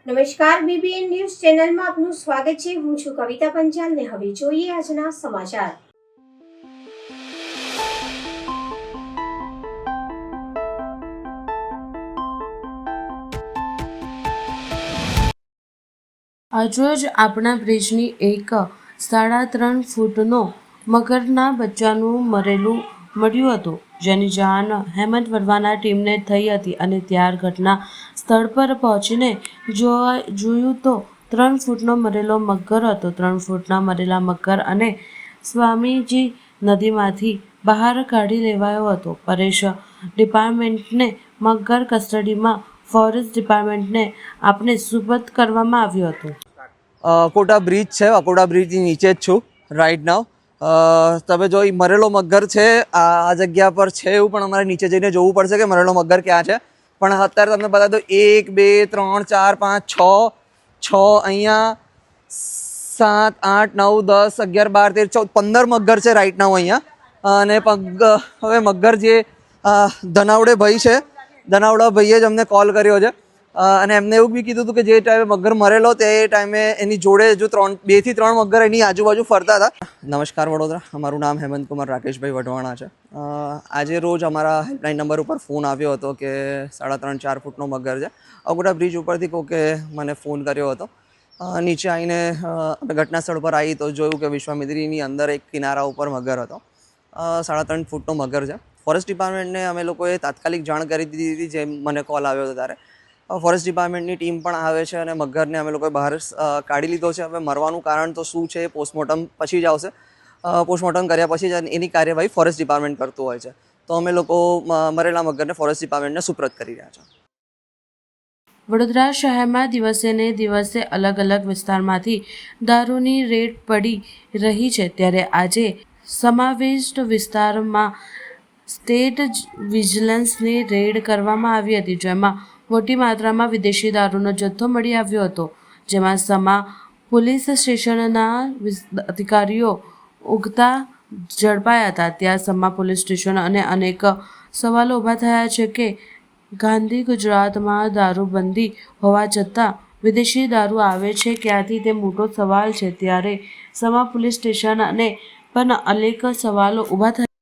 નમસ્કાર, BBN news ચેનલમાં આપનું સ્વાગત છે। હું છું કવિતા પંચાલ ને હવે જોઈએ આજના સમાચાર। આજરોજ આપણા બ્રિજની એક 3.5 ફૂટનો મગરના બચ્ચાનું મરેલું મળ્યું હતું, જેની જાણ હેમંત વઢવાના ટીમને થઈ હતી અને ત્યાર ઘટના સ્થળ પર પહોંચીને જોયું તો 3 ફૂટનો મરેલો મગર હતો। 3 ફૂટના મરેલા મગર અને સ્વામીજી નદીમાંથી બહાર કાઢી લેવાયો હતો। પરેશ ડિપાર્ટમેન્ટને મગર કસ્ટડીમાં ફોરેસ્ટ ડિપાર્ટમેન્ટને આપને સુપરત કરવામાં આવ્યું હતું। અકોટા બ્રિજ છે, અકોટા બ્રિજની નીચે જ છું રાઈટ નાવ। તમે જો મરેલો મગર છે આ જગ્યા પર છે એવું, પણ અમારે નીચે જઈને જોવું પડશે કે મરેલો મગર ક્યાં છે। પણ અત્યારે તમને બતા દો 1 2 3 4 5 6 અહીંયા 7 8 9 10 11 12 13 14 15 મગર છે રાઈટ નાવ અહીંયા। અને હવે મગર જે ધનાવડે ભાઈ છે, ધનાવડા ભાઈએ જ અમને કોલ કર્યો છે અને એમને એવું બી કીધું હતું કે જે ટાઈમે મગર મરેલો તે ટાઈમે એની જોડે જો 2 થી 3 મગર એની આજુબાજુ ફરતા હતા। નમસ્કાર વડોદરા, અમારું નામ હેમંત કુમાર રાકેશભાઈ વઢવાણા છે। આજે રોજ અમારા હેલ્પલાઇન નંબર ઉપર ફોન આવ્યો હતો કે 3.5-4 ફૂટનો મગર છે। અકોટા બ્રિજ ઉપરથી કોકે મને ફોન કર્યો હતો। નીચે આવીને ઘટના સ્થળ પર આવી તો જોયું કે વિશ્વામિત્રીની અંદર એક કિનારા ઉપર મગર હતો। 3.5 ફૂટનો મગર છે। ફોરેસ્ટ ડિપાર્ટમેન્ટને અમે લોકોએ તાત્કાલિક જાણ કરી દીધી હતી જેમ મને કોલ આવ્યો હતો ત્યારે। ફોરેસ્ટ ડિપાર્ટમેન્ટની ટીમ પણ આવે છે અને મગરને અમે લોકોએ બહાર કાઢી લીધો છે। હવે મરવાનું કારણ તો શું છે એ પોસ્ટમોર્ટમ પછી જ આવશે। પોસ્ટમોર્ટમ કર્યા પછી જ એની કાર્યવાહી ફોરેસ્ટ ડિપાર્ટમેન્ટ કરતું હોય છે। તો અમે લોકો મરેલા મગરને ફોરેસ્ટ ડિપાર્ટમેન્ટને સુપ્રત કરી રહ્યા છે। વડોદરા શહેરમાં દિવસે ને દિવસે અલગ અલગ વિસ્તારમાંથી દારૂની રેડ પડી રહી છે, ત્યારે આજે સમાવિષ્ટ વિસ્તારમાં સ્ટેટ વિજિલન્સની રેડ કરવામાં આવી હતી, જેમાં મોટી માત્રામાં વિદેશી દારૂનો જથ્થો મળી આવ્યો હતો, જેમાં સમા પોલીસ સ્ટેશનના અધિકારીઓ ઉગતા ઝડપાયા હતા। ત્યાં સમા પોલીસ સ્ટેશન અને અનેક સવાલો ઊભા થયા છે કે ગાંધી ગુજરાતમાં દારૂબંધી હોવા છતાં વિદેશી દારૂ આવે છે ક્યાંથી, તે મોટો સવાલ છે। ત્યારે સમા પોલીસ સ્ટેશન અને પણ અનેક સવાલો ઊભા થયા।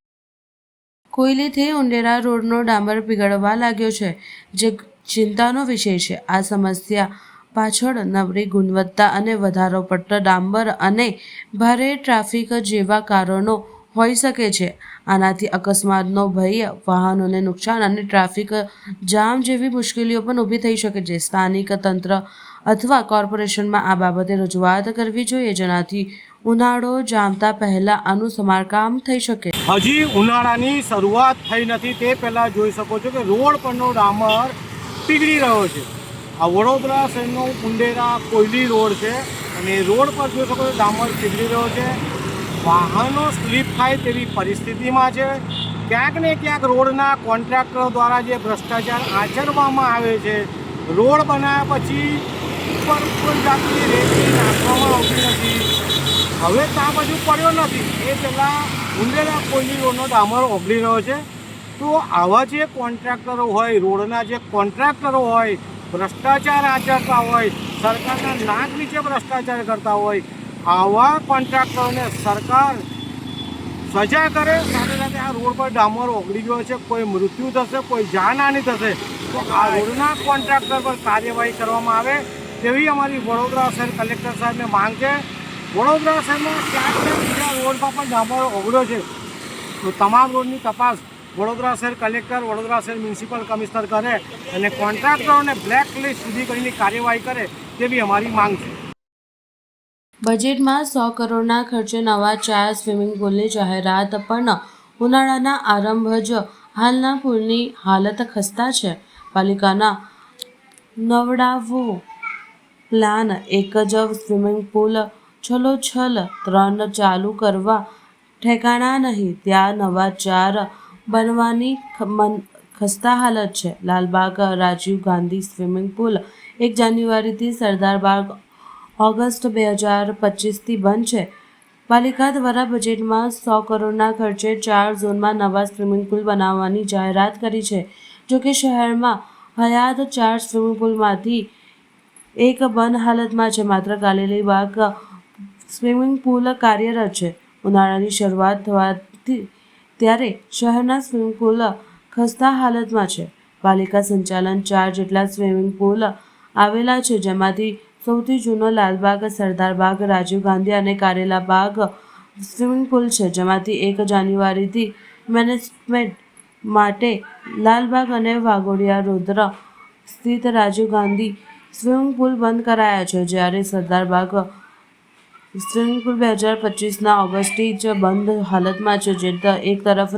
કોયલીથી ઉંડેરા રોડનો ડામર પીગળવા લાગ્યો છે, જે ચિંતાનો વિષય છે। આ સમસ્યા પાછળ નબળી ગુણવત્તા અને વધારો પડતો ડામર અને ભારે ટ્રાફિક જેવા કારણો હોઈ શકે છે। આનાથી અકસ્માતનો ભય, વાહનોને નુકસાન અને ટ્રાફિક જામ જેવી મુશ્કેલીઓ પણ ઊભી થઈ શકે છે। સ્થાનિક તંત્ર અથવા કોર્પોરેશનમાં આ બાબતે રજૂઆત કરવી જોઈએ, જેનાથી ઉનાળો જામતા પહેલા આનું સમારકામ થઈ શકે। હજી ઉનાળાની શરૂઆત થઈ નથી તે પહેલાં જોઈ શકો છો કે રોડ પરનો ડામર પીગળી રહ્યો છે। આ વડોદરા શહેરનો ઉંડેરા કોયલી રોડ છે અને રોડ પર જોઈ શકો છો ડામર પીગળી રહ્યો છે। વાહનો સ્લીપ થાય તેવી પરિસ્થિતિમાં છે। ક્યાંક ને ક્યાંક રોડના કોન્ટ્રાક્ટરો દ્વારા જે ભ્રષ્ટાચાર આચરવામાં આવે છે, રોડ બનાવ્યા પછી ઉપર કોઈ જાતની રેતી નાખવામાં આવતી નથી। હવે ત્યાં બાજુ પડ્યો નથી એ પહેલાં ઉંડેરા કોયલી રોડનો ડામર ઓગળી રહ્યો છે। તો આવા જે કોન્ટ્રાક્ટરો હોય, રોડના જે કોન્ટ્રાક્ટરો હોય, ભ્રષ્ટાચાર આચરતા હોય, સરકારના નાક નીચે ભ્રષ્ટાચાર કરતા હોય, આવા કોન્ટ્રાક્ટરોને સરકાર સજા કરે। સાથે સાથે આ રોડ પર ડામર ઓગળી ગયો છે, કોઈ મૃત્યુ થશે, કોઈ જાનહાનિ થશે તો આ રોડના કોન્ટ્રાક્ટર પર કાર્યવાહી કરવામાં આવે તેવી અમારી વડોદરા શહેર કલેક્ટર સાહેબને માંગ છે। વડોદરા શહેરમાં ક્યાંક ને બીજા રોડમાં પણ ડામર ઓગળ્યો છે, તો તમામ રોડની તપાસ વડોદરા શહેર કલેક્ટર, વડોદરા શહેર મ્યુનિસિપલ કમિશનર કરે અને કોન્ટ્રાક્ટરોને બ્લેક લિસ્ટ સુધી કરીને કાર્યવાહી કરે તેવી અમારી માંગ છે। બજેટમાં 100 કરોડના ખર્ચે નવા 4 સ્વિમિંગ પુલની જાહેરાત, પણ ઉનાળાના આરંભ જ હાલના પુલની હાલત ખસ્તા છે। પાલિકાના નવડાવો પ્લાન એક જ સ્વિમિંગ પુલ છલોછલ 3 ચાલુ કરવા ઠેકાણા નહીં, ત્યાં નવા 4 બનવાની ખસ્તા હાલત છે। લાલબાગ રાજીવ ગાંધી સ્વિમિંગ પુલ 1 જાન્યુઆરીથી, સરદારબાગ ઓગસ્ટ 2025થી બનશે। પાલિકા દ્વારા બજેટમાં 100 કરોડના ખર્ચે 4 ઝોનમાં નવા સ્વિમિંગ પુલ બનાવવાની જાહેરાત કરી છે। જોકે શહેરમાં હયાત 4 સ્વિમિંગ પુલમાંથી એક બંધ હાલતમાં છે. માત્ર કારેલીબાગ સ્વિમિંગ પુલ કાર્યરત છે. ઉનાળાની શરૂઆત થવાથી ત્યારે શહેરના સ્વિમિંગ પુલ ખસ્તા હાલતમાં છે. પાલિકા સંચાલન 4 જેટલા સ્વિમિંગ પુલ આવેલા છે, જેમાંથી સૌથી જૂનો લાલબાગ, સરદારબાગ, રાજીવ ગાંધી અને કારેલાબાગ સ્વિમિંગ પુલ છે, જેમાંથી 1 જાન્યુઆરીથી મેનેજમેન્ટ માટે લાલબાગ અને વાઘોડિયા રોડ સ્થિત રાજીવ ગાંધી સ્વિમિંગ પુલ બંધ કરાયા છે, જ્યારે સરદારબાગ સ્વિમિંગ પુલ 2025ના ઓગસ્ટથી જ બંધ હાલતમાં છે. જે એક તરફ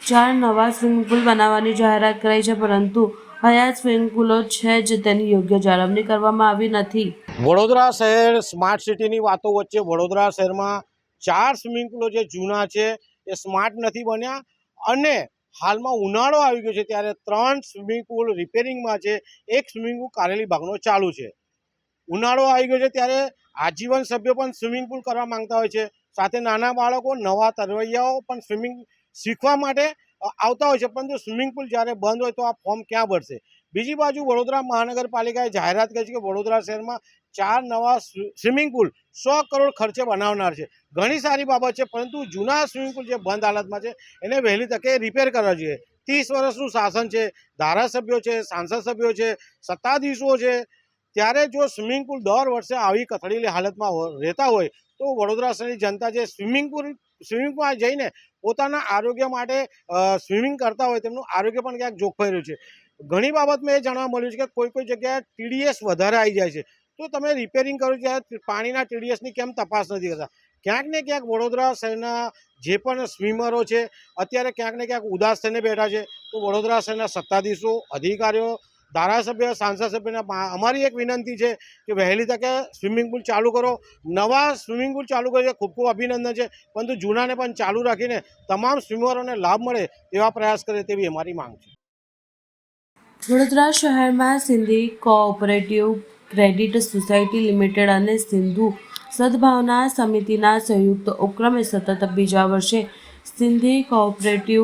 4 નવા સ્વિમિંગ પુલ બનાવવાની જાહેરાત કરાઈ છે, પરંતુ હયાત સ્વિમિંગ પુલો છે જ તેની યોગ્ય જાળવણી કરવામાં આવી નથી. વડોદરા શહેર સ્માર્ટ સિટીની વાતો વચ્ચે વડોદરા શહેરમાં 4 સ્વિમિંગ પુલો જે જૂના છે એ સ્માર્ટ નથી બન્યા, અને હાલમાં ઉનાળો આવી ગયો છે ત્યારે 3 સ્વિમિંગ પુલ રિપેરિંગમાં છે. 1 સ્વિમિંગ પુલ કારેલી બાગનો ચાલુ છે. ઉનાળો આવી ગયો છે ત્યારે આજીવન સભ્યો પણ સ્વિમિંગ પુલ કરવા માંગતા હોય છે. સાથે નાના બાળકો, નવા તરવૈયાઓ પણ સ્વિમિંગ શીખવા માટે આવતા હોય છે, પરંતુ સ્વિમિંગ પુલ જ્યારે બંધ હોય તો આ ફોર્મ ક્યાં ભરશે? બીજી બાજુ વડોદરા મહાનગરપાલિકાએ જાહેરાત કરી છે કે વડોદરા શહેરમાં 4 નવા સ્વિમિંગ પુલ 100 કરોડ ખર્ચે બનાવનાર છે. ઘણી સારી બાબત છે, પરંતુ જૂના સ્વિમિંગ પુલ જે બંધ હાલતમાં છે એને વહેલી તકે રિપેર કરવા જોઈએ. 30 વર્ષનું શાસન છે, ધારાસભ્યો છે, સાંસદ સભ્યો છે, સત્તાધીશો છે, ત્યારે જો સ્વિમિંગ પુલ દર વર્ષે આવી કથળેલી હાલતમાં રહેતા હોય તો વડોદરા શહેરની જનતા જે સ્વિમિંગમાં જઈને પોતાના આરોગ્ય માટે સ્વિમિંગ કરતા હોય તેમનું આરોગ્ય પણ ક્યાંક જોખમાઈ રહ્યું છે. ઘણી બાબતમાં એ જાણવા મળ્યું છે કે કોઈ જગ્યાએ TDS વધારે આવી જાય છે, તો તમે રિપેરિંગ કરો ત્યારે પાણીના TDSની કેમ તપાસ નથી કરતા? ક્યાંક ને ક્યાંક વડોદરા શહેરના જે પણ સ્વિમરો છે અત્યારે ક્યાંક ને ક્યાંક ઉદાસ થઈને બેઠા છે. તો વડોદરા શહેરના સત્તાધીશો, અધિકારીઓ, ધારાસભ્ય, સાંસદ સભ્યને અમારી એક વિનંતી છે કે વહેલી તકે સ્વિમિંગ પુલ ચાલુ કરો. નવા સ્વિમિંગ પુલ ચાલુ કરે છે, ખૂબ ખૂબ અભિનંદન છે, પરંતુ જૂનાને પણ ચાલુ રાખીને તમામ સ્વિમરોને લાભ મળે તેવા પ્રયાસ કરે તેવી અમારી માંગ છે. વડોદરા શહેરમાં Sindhi cooperative credit society limited અને સિંધુ સદભાવના સમિતિના સંયુક્ત ઉપક્રમે સતત બીજા વર્ષે સિંધી કોઓપરેટિવ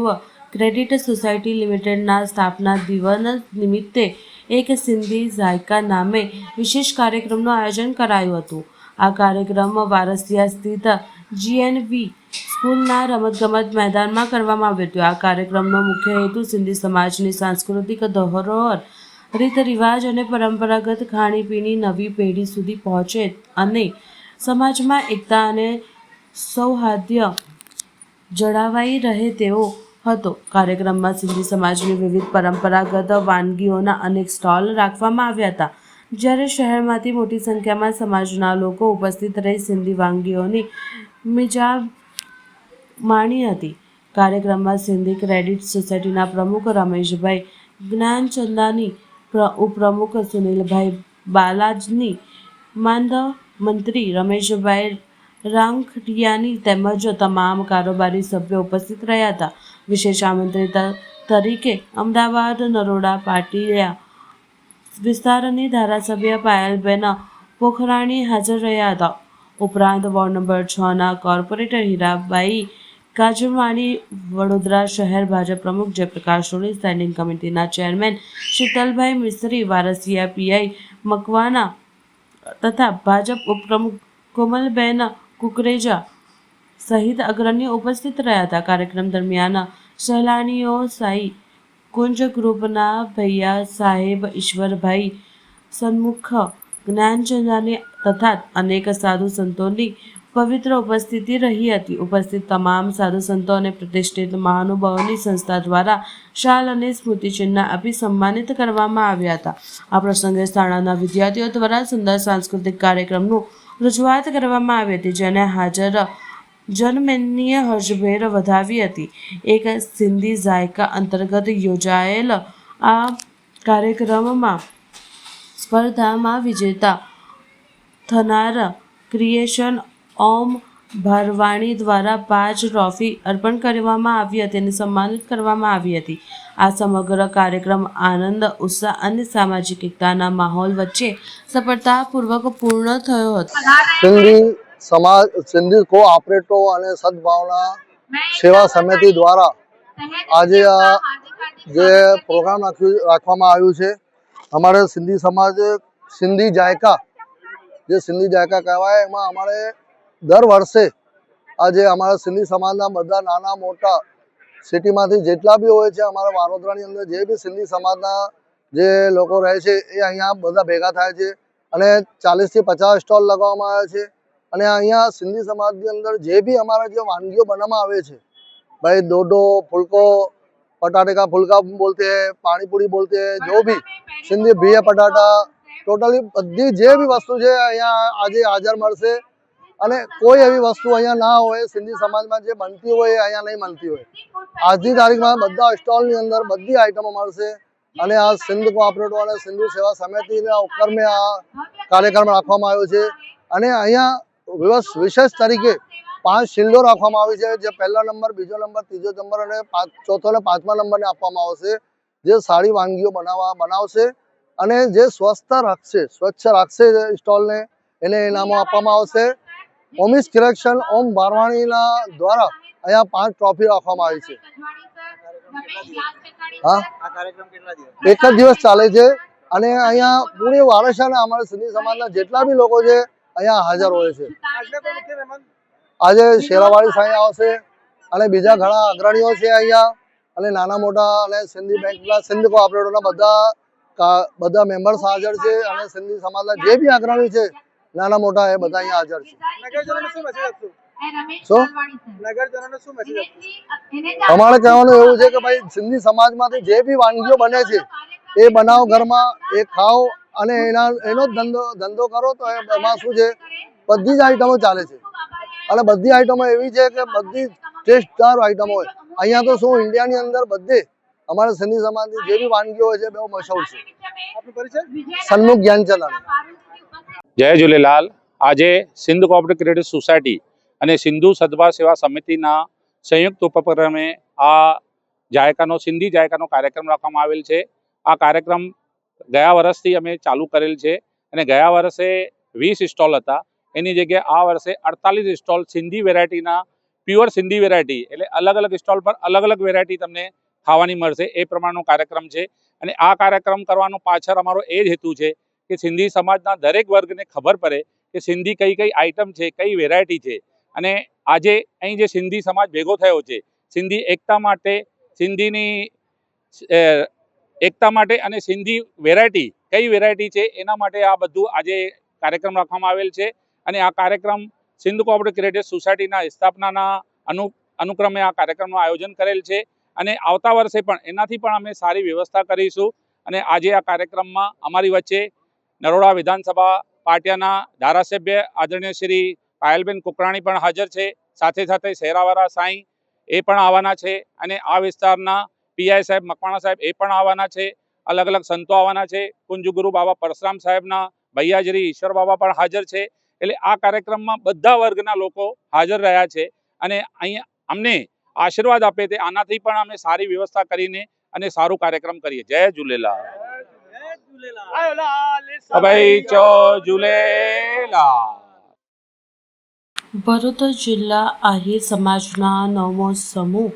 ક્રેડિટ સોસાયટી લિમિટેડના સ્થાપના દિવસ નિમિત્તે એક સિંધી ઝાયકા નામે વિશેષ કાર્યક્રમનું આયોજન કરાયું હતું. આ કાર્યક્રમ વારસિયા સ્થિત GNV સ્કૂલના રમતગમત મેદાનમાં કરવામાં આવ્યો હતો. આ કાર્યક્રમનો મુખ્ય હેતુ સિંધી સમાજની સાંસ્કૃતિક ધરોહર, રીત રિવાજ અને પરંપરાગત ખાણીપીણી નવી પેઢી સુધી પહોંચે અને સમાજમાં એકતા અને સૌહાર્દય જળવાઈ રહે તેવો હતો. કાર્યક્રમમાં સિંધી સમાજની વિવિધ પરંપરાગત વાનગીઓના અનેક સ્ટોલ રાખવામાં આવ્યા હતા, જ્યારે શહેરમાંથી મોટી સંખ્યામાં સમાજના લોકો ઉપસ્થિત રહી સિંધી વાનગીઓની મિજાજ માણી હતી. કાર્યક્રમમાં સિંધી ક્રેડિટ સોસાયટીના પ્રમુખ રમેશભાઈ જ્ઞાનચંદાની, ઉપપ્રમુખ સુનિલભાઈ બાલાજની, માંડ મંત્રી રમેશભાઈ રાંખડિયાની તેમજ તમામ કારોબારી સભ્યો ઉપસ્થિત રહ્યા હતા. વિશેષ આમંત્રિત તરીકે અમદાવાદ નરોડા પાટિયા વિસ્તારની ધારાસભ્ય પાયલબેન પોખરાણી હાજર રહ્યા હતા. ઉપરાંત વોર્ડ નંબર 6ના કોર્પોરેટર હીરાબાઈ કાજવાણી, વડોદરા શહેર ભાજપ પ્રમુખ જયપ્રકાશ સોની, સ્ટેન્ડિંગ કમિટીના ચેરમેન શીતલભાઈ મિસ્ત્રી, વારસિયા PI મકવાના તથા ભાજપ ઉપપ્રમુખ કોમલબેન કુકરેજા સહિત અગ્રણીઓ ઉપસ્થિત રહ્યા હતા. કાર્યક્રમ દરમિયાન સહેલાણીઓ સાઈ કુંજ ગ્રુપના ભૈયા સાહેબ, ઈશ્વરભાઈ સન્મુખ, જ્ઞાનચંદાની તથા અનેક સાધુ સંતોની પવિત્ર ઉપસ્થિતિ રહી હતી. ઉપસ્થિત તમામ સાધુ સંતો અને પ્રતિષ્ઠિત મહાનુભાવોની સંસ્થા દ્વારા શાલ અને સ્મૃતિચિહ્ન આપી સન્માનિત કરવામાં આવ્યા હતા. આ પ્રસંગે શાળાના વિદ્યાર્થીઓ દ્વારા સુંદર સાંસ્કૃતિક કાર્યક્રમનું રજૂઆત કરવામાં આવી હતી, જેને હાજર જનમેદનીએ હર્ષભેર વધાવી હતી. એક સિંધી ઝાયકા અંતર્ગત યોજાયેલ આ કાર્યક્રમમાં સ્પર્ધામાં વિજેતા થનાર ક્રિએશન ઓમ ભરવાણી દ્વારા 5 ટ્રોફી અર્પણ કરવામાં આવી હતી અને સન્માનિત કરવામાં આવી હતી. આ સમગ્ર કાર્યક્રમ આનંદ, ઉત્સાહ અને સામાજિક એકતાના માહોલ વચ્ચે સફળતાપૂર્વક પૂર્ણ થયો હતો. સિંધી કોઓપરેટિવ અને સદભાવના સેવા સમિતિ દ્વારા આજે જે પ્રોગ્રામ રાખવામાં આવ્યું છે, અમારે સિંધી સમાજ સિંધી જાયકા, જે સિંધી જાયકા કહેવાય, એમાં અમારે દર વર્ષે આજે અમારા સિંધી સમાજના બધા નાના મોટા સિટીમાંથી જેટલા બી હોય છે, અમારા વાડોદરાની અંદર જે બી સિંધી સમાજના જે લોકો રહે છે એ અહીંયા બધા ભેગા થાય છે અને 40 થી 50 સ્ટોલ લગાવવામાં આવે છે. અને અહીંયા સિંધી સમાજની અંદર જે બી અમારા જે વાનગીઓ બનાવવામાં આવે છે, भाई डोडो फुलको पटाटे का फुलका बोलते हैं, पानी पूरी बोलते हैं, जो भी सिंधी बिया पटाटा टोटली बधी जे भी वस्तु है अहींया આજે હાજર મળશે. અને કોઈ એવી વસ્તુ અહીંયા ના હોય સિંધી સમાજમાં જે બનતી હોય અહીંયા નહીં મળતી હોય. આજની તારીખમાં બધા સ્ટોલની અંદર બધી આઈટમો મળશે. અને આ સિંધ કોઓપરેટિવ અને સિંધુ સેવા સમિતિના ઉપક્રમે આ કાર્યક્રમ રાખવામાં આવ્યો છે. અને અહીંયા વિશેષ તરીકે 5 શિલ્ડો રાખવામાં આવી છે, જે પહેલા નંબર, બીજો નંબર, ત્રીજો નંબર અને ચોથો અને પાંચમા નંબરને આપવામાં આવશે, જે સારી વાનગીઓ બનાવશે અને જે સ્વચ્છ રાખશે સ્ટોલને, એને ઇનામો આપવામાં આવશે. ઓમિસ કિરેક્શન ઓમ બારવાણીના દ્વારા અહીંયા 5 ટ્રોફી રાખવામાં આવી છે. હા, એક જ દિવસ ચાલે છે અને અહીંયા પૂરી વારસાના અમારા સિંધી સમાજના જેટલા બી લોકો છે અહીંયા હાજર હોય છે. આજે શેરાવાળી સાંઈ આવશે અને બીજા ઘણા અગ્રણીઓ છે અહીંયા, અને નાના મોટા અને સિંધી બેંકના સિંધ કોઓપરેટિવના બધા મેમ્બર્સ હાજર છે. અને સિંધી સમાજના જે બી અગ્રણી છે નાના મોટા એ બધા અહીંયા હાજર છે. અમારે કહેવાનું એવું છે કે ભાઈ સિંધી સમાજમાંથી જે બી વાનગીઓ બને છે એ બનાવો ઘરમાં, એ ખાઓ અને એનો ધંધો કરો. તો એમાં શું છે, બધી જ આઈટમો ચાલે છે અને બધી આઈટમો એવી છે કે બધી ટેસ્ટદાર આઈટમો હોય. અહીંયા તો શું ઇન્ડિયાની અંદર બધે અમારા સિંધી સમાજની જે બી વાનગીઓ હોય છે બહુ મશહૂર છે. સન્મુખ જ્ઞાનચંદ. જય ઝૂલેલાલ. આજે સિંધ કોઓપરેટિવ ક્રેડિટ સોસાયટી અને સિંધુ સદભા સેવા સમિતિના સંયુક્ત ઉપક્રમે આ સિંધી જાયકાનો કાર્યક્રમ રાખવામાં આવેલ છે. આ કાર્યક્રમ ગયા વર્ષથી અમે ચાલુ કરેલ છે અને ગયા વર્ષે 20 સ્ટોલ હતા, એની જગ્યાએ આ વર્ષે 48 સ્ટોલ સિંધી વેરાયટીના, પ્યોર સિંધી વેરાયટી, એટલે અલગ અલગ સ્ટોલ પર અલગ અલગ વેરાયટી તમને ખાવાની મળશે એ પ્રમાણનો કાર્યક્રમ છે. અને આ કાર્યક્રમ કરવાનો પાછળ અમારો એ જ હેતુ છે કે સિંધી સમાજના દરેક વર્ગને ખબર પડે કે સિંધી કઈ કઈ આઈટમ છે, કઈ વેરાયટી છે. અને આજે અહીં જે સિંધી સમાજ ભેગો થયો છે, સિંધી એકતા માટે અને સિંધી વેરાયટી કઈ વેરાયટી છે એના માટે આ બધું આજે કાર્યક્રમ રાખવામાં આવેલ છે. અને આ કાર્યક્રમ સિંધ કોઓપરેટિવ ક્રેડિટ સોસાયટીના સ્થાપનાના અનુક્રમે આ કાર્યક્રમનું આયોજન કરેલ છે. અને આવતા વર્ષે પણ એનાથી પણ અમે સારી વ્યવસ્થા કરીશું. અને આજે આ કાર્યક્રમમાં અમારી વચ્ચે નરોડા વિધાનસભા પાટિયાના ધારાસભ્ય આદરણીય શ્રી પાયલબેન કુકરાણી પણ હાજર છે. સાથે સાથે શેરાવાળા સાંઈ એ પણ આવવાના છે. અને આ વિસ્તારના પીઆઈ સાહેબ મકવાણા સાહેબ એ પણ આવવાના છે. અલગ અલગ સંતો આવવાના છે. કુંજગુરુ બાબા પરશુરામ સાહેબના ભૈયાજરી ઈશ્વર બાબા પણ હાજર છે. એટલે આ કાર્યક્રમમાં બધા વર્ગના લોકો હાજર રહ્યા છે અને અહીંયા અમને આશીર્વાદ આપે તે આનાથી પણ અમે સારી વ્યવસ્થા કરીને અને સારું કાર્યક્રમ કરીએ. જય ઝૂલેલાલ. ભરૂચ જિલ્લા આહિર સમાજના 9મો સમૂહ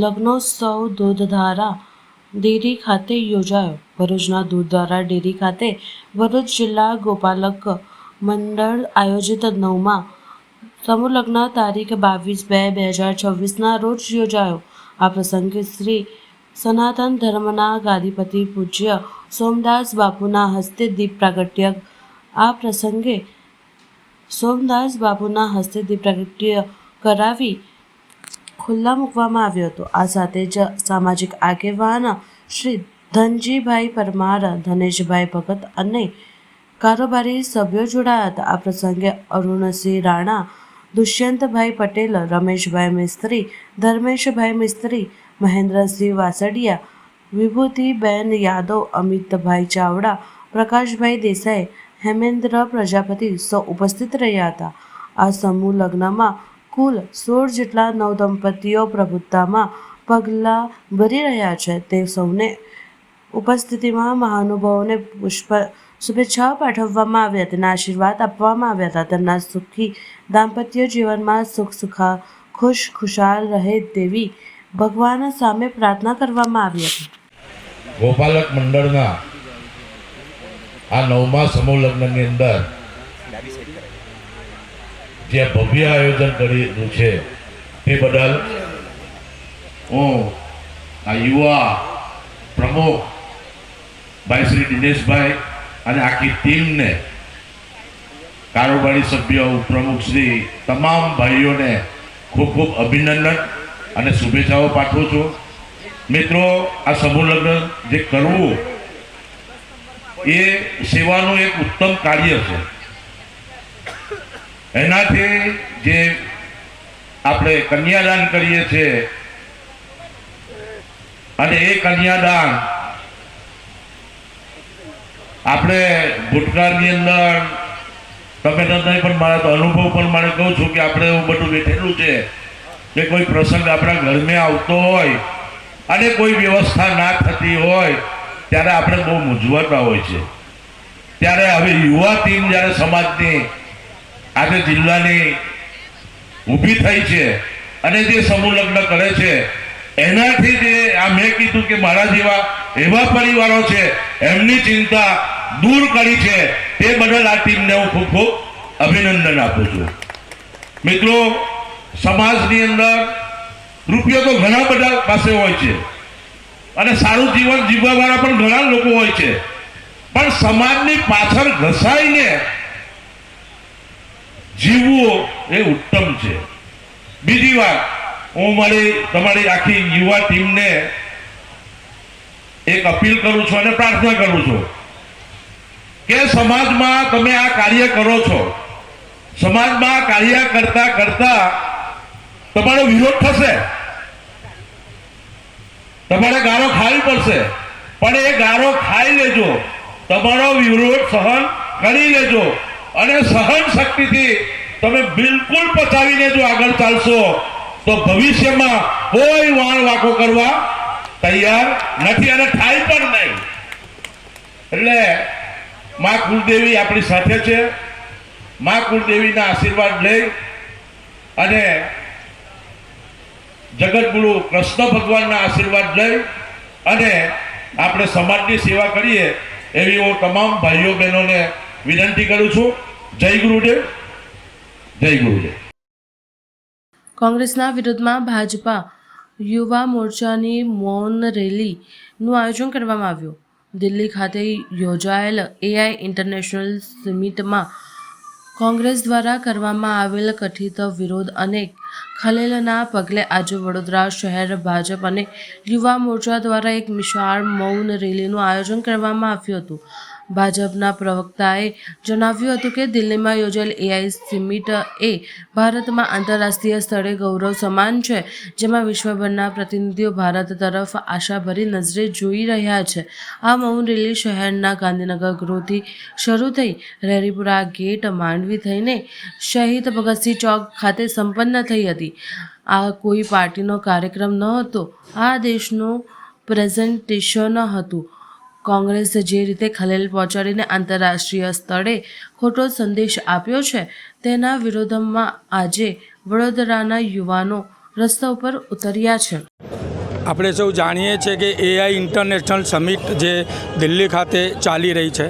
લગ્નોત્સવ દૂધધારા ડેરી ખાતે યોજાયો. ભરૂચના દૂધધારા ડેરી ખાતે ભરૂચ જિલ્લા ગોપાલક મંડળ આયોજિત 9મા સમૂહ લગ્ન તારીખ 22/2/2026ના રોજ યોજાયો. આ પ્રસંગે શ્રી સનાતન ધર્મના ગાદીપતિ પૂજ્ય સોમદાસ બાપુના હસ્તે દીપ પ્રાગટ્ય કરાવી ખુલ્લા મૂકવામાં આવ્યો હતો. આ સાથે જ સામાજિક આગેવાન શ્રી ધનજીભાઈ પરમાર, ધનેશભાઈ ભગત અને કારોબારી સભ્યો જોડાયા હતા. આ પ્રસંગે અરુણસિંહ રાણા, દુષ્યંતભાઈ પટેલ, રમેશભાઈ મિસ્ત્રી, ધર્મેશભાઈ મિસ્ત્રી, મહેન્દ્રસિંહ વાસડિયા, વિભૂતિબેન યાદવ, અમિતભાઈ ચાવડા, પ્રકાશભાઈ દેસાઈ, હેમેન્દ્ર પ્રજાપતિ સૌ ઉપસ્થિત રહ્યા હતા. આ સમૂહ લગ્નમાં કુલ 16 જેટલા નવદંપતીઓ પ્રભુતામાં પગલાં ભરી રહ્યા છે. તે સૌને ઉપસ્થિતિમાં મહાનુભાવોને શુભેચ્છાઓ પાઠવવામાં આવી હતી અને આશીર્વાદ આપવામાં આવ્યા હતા. તેમના સુખી દાંપત્ય જીવનમાં ખુશાલ રહે તેવી ભગવાન સામે પ્રાર્થના કરવામાં આવી હતી. ગોપાલક મંડળના આ 9મા સમૂહ લગ્નની અંદર જે ભવ્ય આયોજન કરેલું છે તે બદલ હું આ યુવા પ્રમુખ ભાઈ શ્રી દિનેશભાઈ અને આખી ટીમને, કારોબારી સભ્યો, ઉપપ્રમુખ શ્રી, તમામ ભાઈઓને ખૂબ ખૂબ અભિનંદન અને શુભેચ્છાઓ પાઠવું છું. મિત્રો, આ સમૂહ લગ્ન જે કરવું એ સેવાનું એક ઉત્તમ કાર્ય છે. એનાથી જે આપણે કન્યાદાન કરીએ છીએ અને એ કન્યાદાન આપણે ભૂતકાળની અંદર તમે તો નહીં પણ મારા તો અનુભવ પણ મારે કહું છું કે આપણે એવું બધું બેઠેલું છે કે કોઈ પ્રસંગ આપણા ઘરમાં આવતો હોય અને કોઈ વ્યવસ્થા ના થતી હોય ત્યારે આપણે બહુ મૂંઝવતા હોય છે. ત્યારે હવે યુવા ટીમ જ્યારે સમાજની આજે જિલ્લાની ઊભી થઈ છે અને જે સમૂહ લગ્ન કરે છે એનાથી જે આ મેં કીધું કે મારા જેવા એવા પરિવારો છે એમની ચિંતા દૂર કરી છે તે બદલ આ ટીમને હું ખૂબ ખૂબ અભિનંદન આપું છું. મિત્રો, સમાજની અંદર રૂપિયો તો ઘણા બધા પાસે હોય છે અને સારું જીવન જીવવાવાળા પણ ઘણા લોકો હોય છે, પણ સમાજની પાછળ ઘસાઈને જીવવું એ ઉત્તમ છે. બીજી વાત, હું તમારી આખી યુવા ટીમને એક અપીલ કરું છું અને પ્રાર્થના કરું છું કે સમાજમાં તમે આ કાર્ય કરો છો, સમાજમાં કાર્ય કરતા કરતા તમારો વિરોધ થશે, તમારે ગાળો ખાવી પડશે, પણ એ ગાળો ખાઈ લેજો, તમારો વિરોધ સહન કરી લેજો અને સહન શક્તિથી તમે બિલકુલ પચાવીને જો આગળ ચાલશો તો ભવિષ્યમાં કોઈ વાળ વાંકો કરવા તૈયાર નથી અને થાય પણ નહીં. એટલે માં કુળદેવી આપણી સાથે છે. માં કુળદેવીના આશીર્વાદ લઈ અને જગતગુરુ કૃષ્ણ ભગવાનના આશીર્વાદ લઈ અને આપણે સમાજની સેવા કરીએ એવી હું તમામ ભાઈઓ બહેનોને વિનંતી કરું છું. જય ગુરુદેવ, જય ગુરુદેવ. કોંગ્રેસના વિરોધમાં ભાજપા યુવા મોરચાની મૌન રેલીનું આયોજન કરવામાં આવ્યું. દિલ્હી ખાતે યોજાયેલ AI ઇન્ટરનેશનલ સમિટમાં કોંગ્રેસ દ્વારા કરવામાં આવેલ કથિત વિરોધ અને ખલેલના પગલે આજે વડોદરા શહેર ભાજપ અને યુવા મોરચા દ્વારા એક વિશાળ મૌન રેલીનું આયોજન કરવામાં આવ્યું હતું. ભાજપના પ્રવક્તાએ જણાવ્યું હતું કે દિલ્હીમાં યોજાયેલ AI સમિટ એ ભારતમાં આંતરરાષ્ટ્રીય સ્તરે ગૌરવ સમાન છે, જેમાં વિશ્વભરના પ્રતિનિધિઓ ભારત તરફ આશાભરી નજરે જોઈ રહ્યા છે. આ મૌન રેલી શહેરના ગાંધીનગર ગૃહથી શરૂ થઈ રેરીપુરા ગેટ માંડવી થઈને શહીદ ભગતસિંહ ચોક ખાતે સંપન્ન થઈ હતી. આ કોઈ પાર્ટીનો કાર્યક્રમ ન હતો, આ દેશનું પ્રેઝન્ટેશન હતું. કોંગ્રેસે જે રીતે ખલેલ પહોંચાડીને આંતરરાષ્ટ્રીય સ્તરે ખોટો સંદેશ આપ્યો છે તેના વિરોધમાં આજે વડોદરાના યુવાનો રસ્તા ઉપર ઉતર્યા છે. આપણે સૌ જાણીએ છીએ કે AI ઇન્ટરનેશનલ સમિટ જે દિલ્હી ખાતે ચાલી રહી છે,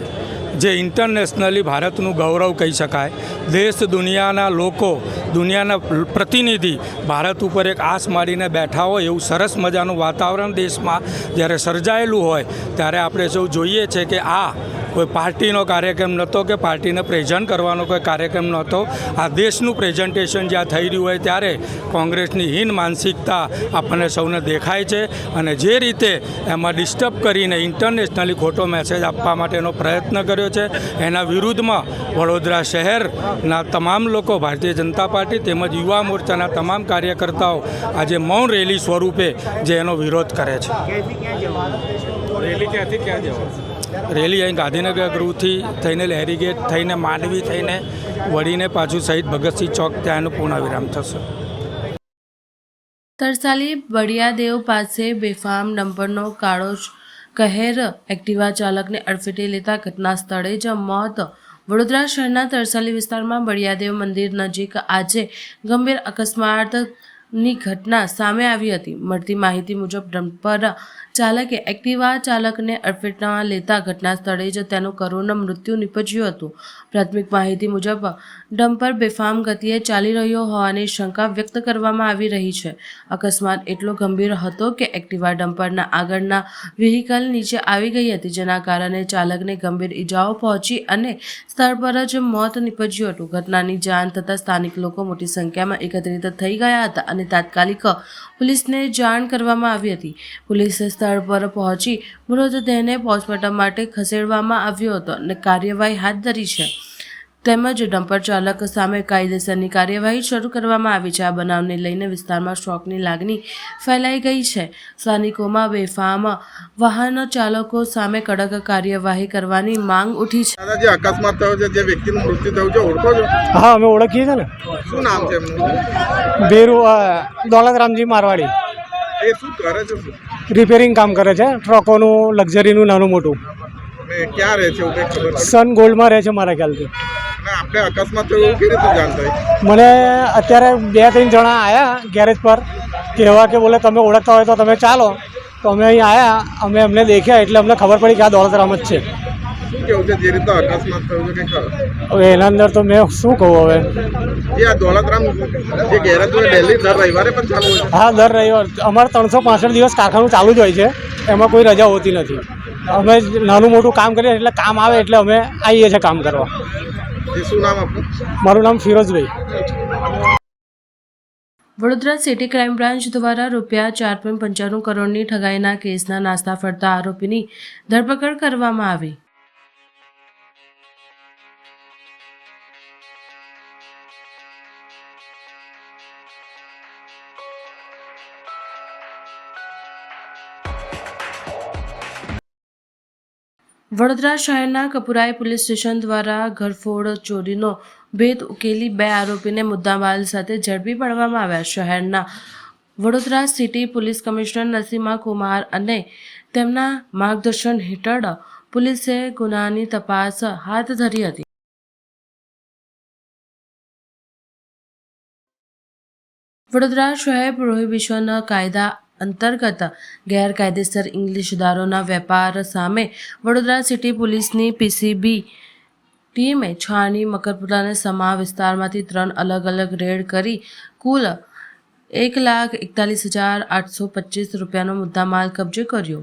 જે ઇન્ટરનેશનલી ભારતનું ગૌરવ કહી શકાય. દેશ દુનિયાના લોકો, દુનિયાના પ્રતિનિધિ ભારત ઉપર એક આસ મારીને બેઠા હોય એવું સરસ મજાનું વાતાવરણ દેશમાં જ્યારે સર્જાયેલું હોય ત્યારે આપણે સૌ જોઈએ છે કે આ કોઈ પાર્ટીનો કાર્યક્રમ નહોતો કે પાર્ટીને પ્રેઝન્ટ કરવાનો કોઈ કાર્યક્રમ નહોતો. આ દેશનું પ્રેઝન્ટેશન જ્યાં થઈ રહ્યું હોય ત્યારે કોંગ્રેસની હીન માનસિકતા આપણને સૌને દેખાય છે અને જે રીતે એમાં ડિસ્ટર્બ કરીને ઇન્ટરનેશનલી ખોટો મેસેજ આપવા માટેનો પ્રયત્ન કર્યો છે એના વિરુદ્ધમાં વડોદરા શહેરના તમામ લોકો, ભારતીય જનતા પાર્ટી તેમજ યુવા મોરચાના તમામ કાર્યકર્તાઓ આજે મૌન રેલી સ્વરૂપે જે એનો વિરોધ કરે છે. રેલી અહીં ગાંધીનગર ગૃહથી થઈને લહેરી ગેટ થઈને માંડવી થઈને વળીને પાછું શહીદ ભગતસિંહ ચોક ત્યાંનું પૂર્ણવિરામ થશે. તરસાલી બળિયાદેવ પાસે બેફામ ડમ્પરનો કાળો કહેર એક્ટિવા ચાલકને અડફેટે લેતા ઘટના સ્થળે જ મોત. વડોદરા શહેરના તરસાલી વિસ્તારમાં બળિયાદેવ મંદિર નજીક આજે ગંભીર અકસ્માત ની ઘટના સામે આવી હતી. મળતી માહિતી મુજબ ડમ્પર ચાલકે એક્ટિવા ચાલકને અડફેટમાં લેતા ઘટના સ્થળે જ તેનું કરુણ મૃત્યુ નિપજ્યું હતું. પ્રાથમિક માહિતી મુજબ ડમ્પર બેફામ ગતિએ ચાલી રહ્યો હોવાની શંકા વ્યક્ત કરવામાં આવી રહી છે. અકસ્માત એટલો ગંભીર હતો કે એક્ટિવા ડમ્પરના આગળના વ્હીકલ નીચે આવી ગઈ હતી, જેના કારણે ચાલકને ગંભીર ઈજાઓ પહોંચી અને સ્થળ પર જ મોત નિપજ્યું હતું. ઘટનાની જાણ થતાં સ્થાનિક લોકો મોટી સંખ્યામાં એકત્રિત થઈ ગયા હતા અને તાત્કાલિક પોલીસને જાણ કરવામાં આવી હતી. પોલીસે સ્થળ પર પહોંચી મૃતદેહને પોસ્ટમોર્ટમ માટે ખસેડવામાં આવ્યો હતો અને કાર્યવાહી હાથ ધરી છે. તેમજ ડમ્પર ચાલક સામે કાયદેસરની કાર્યવાહી શરૂ કરવામાં આવી છે. આ બનાવને લઈને વિસ્તારમાં શોકની લાગણી ફેલાઈ ગઈ છે. સ્થાનિકોમાં બેફામ વાહન ચાલકો સામે કડક કાર્યવાહી કરવાની માંગ ઉઠી છે. દાદા, જે અકસ્માત થયો છે, જે વ્યક્તિનું મૃત્યુ થયું છે, ઓળખો છો? હા, અમે ઓળખીએ છીએ ને. શું નામ છે એમનું? બેરુ દોલતરામજી મારવાડી. એ શું કરે છે? રિપેરિંગ કામ કરે છે, ટ્રકોનું, લક્ઝરીનું, નાનું મોટું. અને ક્યાં રહે છે એવું કંઈ ખબર પડી? સન ગોલ્ડમાં રહે છે મારા ખ્યાલથી. અને આપણે અકસ્માત થયો એવું કેવી રીતે જાણ થઈ? મને અત્યારે 2-3 જણા આવ્યા ગેરેજ પર કહેવા કે બોલે તમે ઓળખતા હોય તો તમે ચાલો. તો અમે અહીં આવ્યા, અમે એમને દેખ્યા એટલે અમને ખબર પડી કે આ દોલતરામ જ છે. શું કેવું છે જે રીતે અકસ્માત થયો છે કંઈ ખબર? હવે એના અંદર તો મેં શું કહું હવે. જે આ દોલતરામ જે ગેરેજ હોય ડેલી દર રવિવારે પણ ચાલુ હોય છે? હા, દર રવિવાર અમારે 365 દિવસ કારખાનું ચાલુ જ હોય છે, એમાં કોઈ રજા હોતી નથી. અમે નાનું મોટું કામ કરીએ એટલે કામ આવે એટલે અમે આવીએ છીએ કામ કરવા. શું નામ આપનું? મારું નામ Firozbhai. Vadodara city crime branch દ્વારા રૂપિયા 4.95 કરોડની ઠગાઈના કેસના નાસ્તા ફરતા આરોપીની ધરપકડ કરવામાં આવી. વડોદરા શહેરના કપુરાઈ પોલીસ સ્ટેશન દ્વારા ઘરફોડ ચોરીનો ભેદ ઉકેલી 2 આરોપીને મુદ્દામાલ સાથે ઝડપી પાડવામાં આવ્યા. શહેરના Vadodara city police commissioner Nasima Kumar અને તેમના માર્ગદર્શન હેઠળ પોલીસે ગુનાની તપાસ હાથ ધરી હતી. વડોદરા શહેર પ્રોહિબિશન કાયદા અંતર્ગત ગેરકાયદેસર ઇંગ્લિશ દારૂના વેપાર સામે વડોદરા સિટી પોલીસની પીસીબી ટીમે છાણી મકરપુરાના સમા વિસ્તારમાંથી 3 અલગ અલગ રેડ કરી કુલ 1,41,825 રૂપિયાનો મુદ્દામાલ કબજે કર્યો.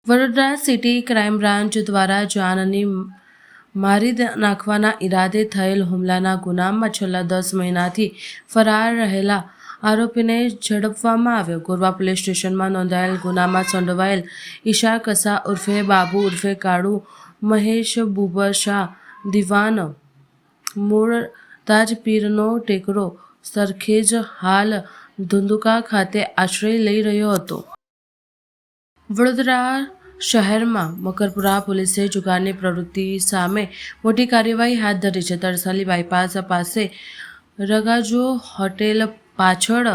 વડોદરા સિટી ક્રાઇમ બ્રાન્ચ દ્વારા જાનની મારી નાખવાના ઈરાદે થયેલ હુમલાના ગુનામાં છેલ્લા 10 મહિનાથી ફરાર રહેલા આરોપીને ઝડપવામાં આવ્યો. ગોરવા પોલીસ સ્ટેશનમાં નોંધાયેલ ગુનામાં સંડોવાયેલ ઈશા કસા ઉર્ફે બાબુ ઉર્ફે કાળુ મહેશ બુબશા દિવાન મૂળ તાજપીરનો ટેકરો સરખેજ હાલ ધુંધુકા ખાતે આશ્રય લઈ રહ્યો હતો. વડોદરા શહેરમાં મકરપુરા પોલીસે જુગારની પ્રવૃત્તિ સામે મોટી કાર્યવાહી હાથ ધરી છે. તરસાલી બાયપાસ પાસે રગાજો હોટેલ પાછળ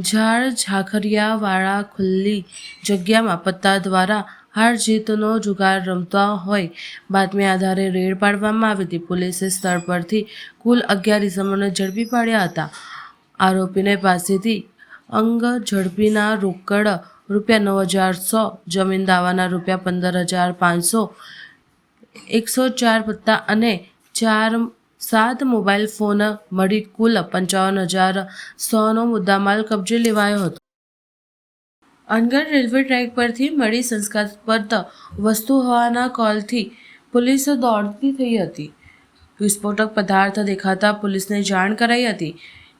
ઝાડ ઝાખરિયાવાળા ખુલ્લી જગ્યામાં પત્તા દ્વારા હાર જીતનો જુગાર રમતા હોય બાતમી આધારે રેડ પાડવામાં આવી હતી. પોલીસે સ્થળ પરથી કુલ 11 ઇસમોને ઝડપી પાડ્યા હતા. આરોપીને પાસેથી અંગ ઝડપીના રોકડ ₹9,100, જમીન દાવાના ₹15,500, 104 પત્તા અને 7 મોબાઈલ ફોન મળી કુલ 55,100નો મુદ્દામાલ કબજે લેવાયો હતો. અનગઢ રેલવે ટ્રેક પરથી મળી શંકાસ્પદ વસ્તુ હોવાના કોલથી પોલીસ દોડતી થઈ હતી. વિસ્ફોટક પદાર્થ દેખાતા પોલીસને જાણ કરાઈ હતી.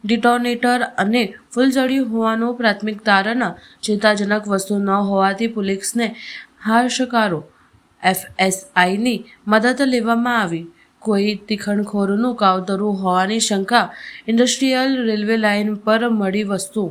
ડિટોનેટર અને ફૂલઝડી હોવાનું પ્રાથમિક તારણ ચિંતાજનક વસ્તુ ન હોવાથી પોલીસને હાશકારો FSIની મદદ લેવામાં આવી. કોઈ તીખણખોરનું કાવતરું હોવાની શંકા ઇન્ડસ્ટ્રીયલ રેલવે લાઇન પર મળી વસ્તુ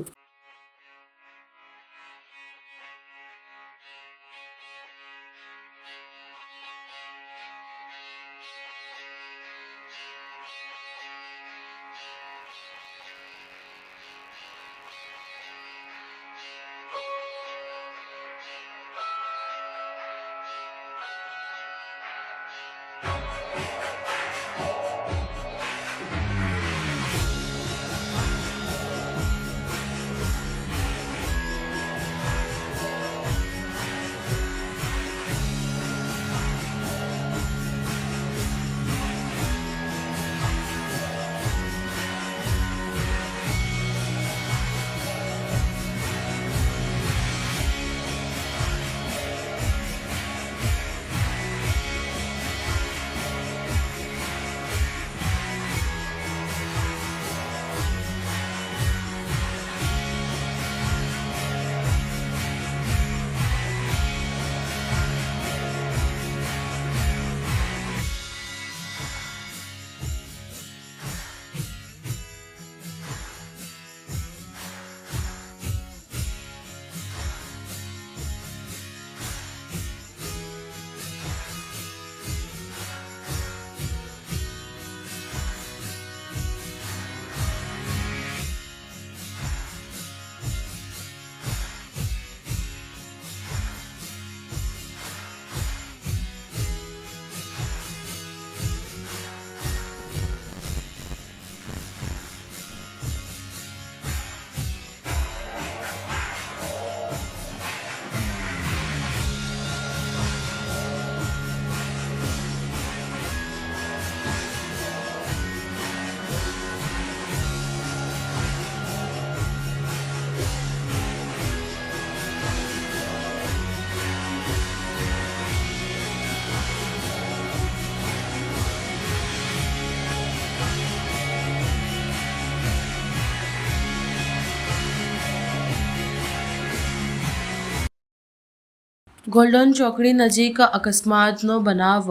ગોલ્ડન ચોકડી નજીક અકસ્માતનો બનાવ.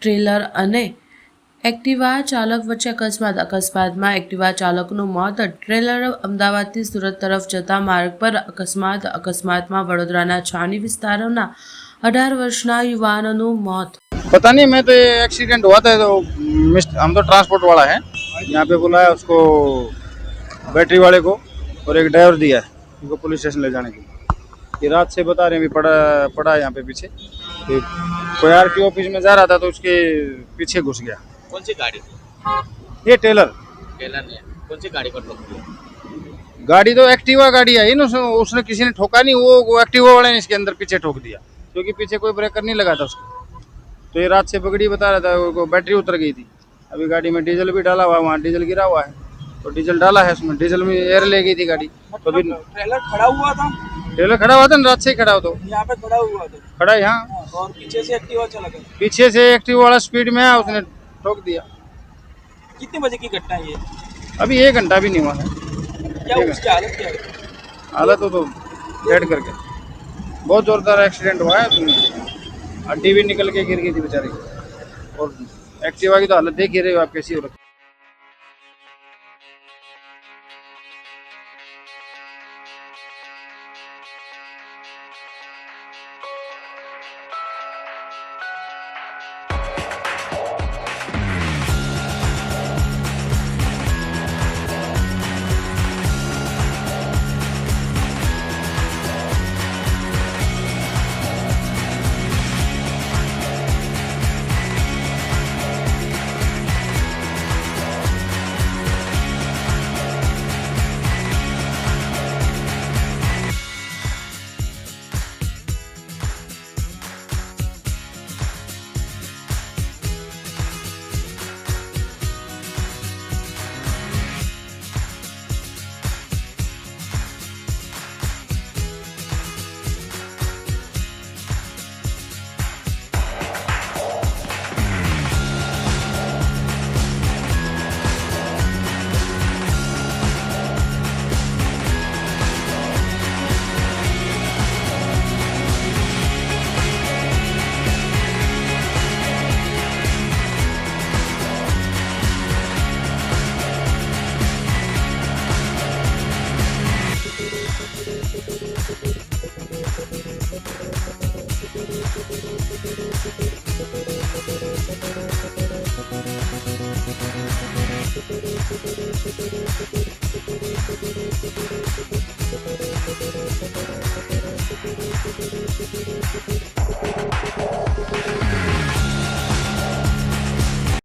ટ્રેલર અને એક્ટિવા ચાલક વચ્ચે અકસ્માતમાં એક્ટિવા ચાલકનું મોત. ટ્રેલર અમદાવાદથી સુરત તરફ જતા માર્ગ પર અકસ્માતમાં વડોદરાના છાણી વિસ્તારના 18 વર્ષના યુવાનનું મોત. पता नहीं, मैं तो ये एक्सीडेंट हुआ था तो हम तो ट्रांसपोर्ट वाला है, यहाँ पे बुलाया उसको बैटरी वाले को और एक ड्राइवर दिया है उनको पुलिस स्टेशन ले जाने के लिए। ये रात से बता रहे हैं, अभी पड़ा है यहाँ पे पीछे। कोई आरटीओ ऑफिस में जा रहा था तो उसके पीछे घुस गया। कौन सी गाड़ी? ये टेलर ने कौन सी गाड़ी पर ठोक दिया? गाड़ी तो एक्टिवा गाड़ी आई ना, उसने किसी ने ठोका नहीं, वो एक्टिवा वाले ने इसके अंदर पीछे ठोक दिया, क्योंकि पीछे कोई ब्रेकर नहीं लगा था उसको। तो ये रात से पकड़ी बता रहा था, वो बैटरी उतर गई थी। अभी गाड़ी में डीजल भी डाला हुआ है, वहाँ डीजल गिरा हुआ है तो डीजल डाला है उसमें, डीजल में एयर ले गई थी गाड़ी। तो अभी ट्रेलर खड़ा हुआ था? ट्रेलर खड़ा हुआ था ना, रात से ही खड़ा हो, तो यहाँ पे खड़ा हुआ था, खड़ा है यहाँ। और पीछे से एक्टिवा चला गया? पीछे से एक्टिवा वाला स्पीड में आया, उसने ठोक दिया। कितने बजे की घटना है ये? अभी 1 घंटा भी नहीं हुआ है। क्या उसकी हालत क्या है? हालत तो डेड करके, बहुत जोरदार एक्सीडेंट हुआ है उसमें, हड्डी भी निकल के गिर गई थी बेचारी। और एक्टिवा की तो हालत देख ही रहे हो आप कैसी हो रखी।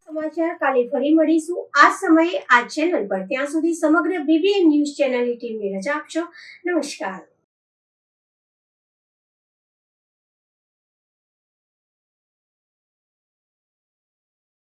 સમાચાર કાલે ફરી મળીશું આ સમયે આ ચેનલ પર. ત્યાં સુધી સમગ્ર BBN ન્યૂઝ ચેનલની ટીમને રજા આપશો. નમસ્કાર.